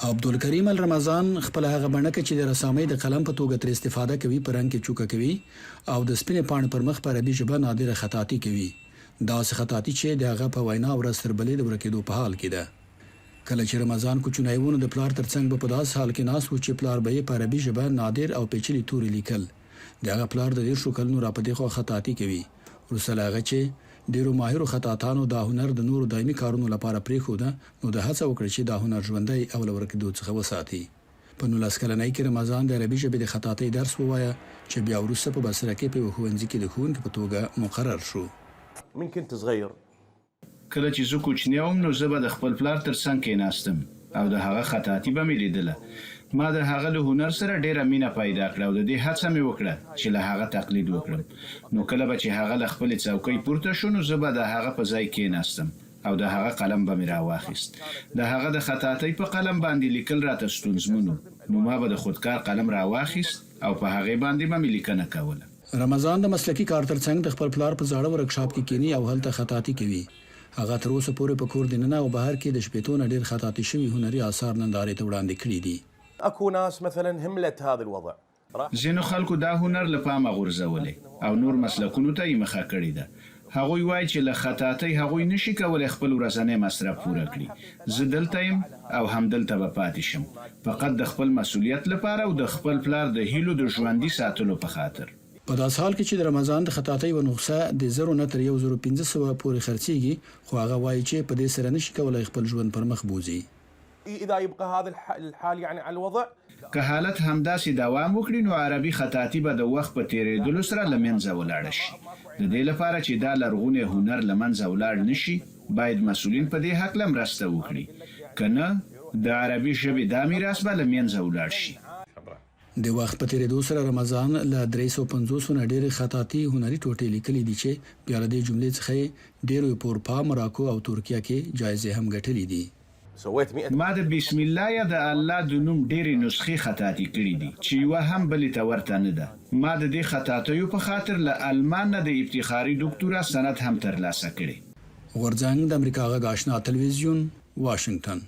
عبدالکریم الرمضان خپل هغه بڼکه چې د رسامۍ د قلم په توګه تر استفاده کوي په رنګ کې چوکه کوي او د سپینې پاڼې پر مخ په عربي ژبه نادره خطاطي کوي. داسې خطاطي چې د هغه په وینا ورځ تر بلې د ورکېدو په حال کې ده. کله چې رمضان کوچنی و نو د پلار ترڅنګ به په داسې حال کې ناست و چې پلار به یې په عربي ژبه نادر او پیچلي توري لیکل. د هغه پلار د 10 کلونو راپدې خوا خطاطي کوي. وروسته له هغه چې ډیرو ماهرو خطاطانو دا هنر د نورو دایمي کارونو لپاره پرېښوده نو د هڅه وکړه چې دا هنر ژوندی او له ورکېدو څخه وساتي. په 19 کلنۍ کې رمضان د عربي ژبې د خطاطۍ درس ووایه چې بیا وروسته په بصره کې په ښوونځي کې د ښوونکي په توګه مقرر شو. من كنت صغير کله چې زه کوچنی وم نو زه به د خپل پلار ترڅنګ کېناستم او د هغه خطاطي به مې لیدله. ما د هغه له هنر سره ډیره مینه پیدا کړه او د دې هڅه مې وکړه چې له هغه تقلید وکړم. نو کله به چې هغه له خپلې څوکۍ پورته شو نو زه به د هغه په ځای کېناستم او د هغه قلم به مې راواخیست. د هغه د خطاطۍ په قلم باندې لیکل راته ستونزمن و نو ما به د خودکار قلم راواخیست او په هغې باندې به مې لیکنه کوله. رمضان د مسلکي کار ترڅنګ د خپل پلار په زاړه ورکشاپ کې کینی او هلته خطاطي کوي. هغه تر اوسه پورې په کور دننه او بهر کې د شپېتو نه ډېر خطاطي شوي هنري آثار نندارې ته وړاندې کړي دي. اكو ناس مثلا هملت هذا الوضع. ځینو خلکو دا هنر له پامه غورځولی او نور مسلکونو ته یې مخه کړې ده. هغوی وایي چې له خطاطۍ هغوی نشي کولی خپل ورځنی مصرف پوره کړي. زه دلته یم او همدلته به پاتې شم فقط د خپل مسؤلیت لپاره او د خپل پلار د هیلو د ژوندي ساتلو په خاطر. په داس حال کې چې د رمضان د خطاطۍ و نسخه د 0 نه تر 1500 پورې خرڅيږي خو هغه وایي چې په دې سره نشي کولای خپل ژوند پر مخ بوزي. اذا يبقى هذا الحال يعني على الوضع که حالت همداسې دوام وکړي نو عربي خطاطي به د وخت په تیریدلو سره له منځه ولاړ شي. د دې لپاره چې دا لرغونی هنر له منځه ولاړ نشي باید مسؤلین په دې هکله مرسته وکړي که نه د عربي ژبې دا میراث به له منځه ولاړ شي. د وخت په تیریدو سره رمضان له 350 نه ډېرې خطاطي هنري ټوټې لیکلي دي چې بیا له دې جملې څخه ډېرو په اروپا، مراکو او ترکیه کې جایزې هم ګټلې دي. ما د بسم الله یا د الله د نوم ډېرې نسخې خطاطي کړي دي چې یوه هم بلې ته ورته نه ده. ما د دې خطاطیو په خاطر له المان نه د افتخاري ډوکټورا سند هم ترلاسه کړی. غورځنګ د امریکا غږ آشنا تلویزیون، واشنگټن.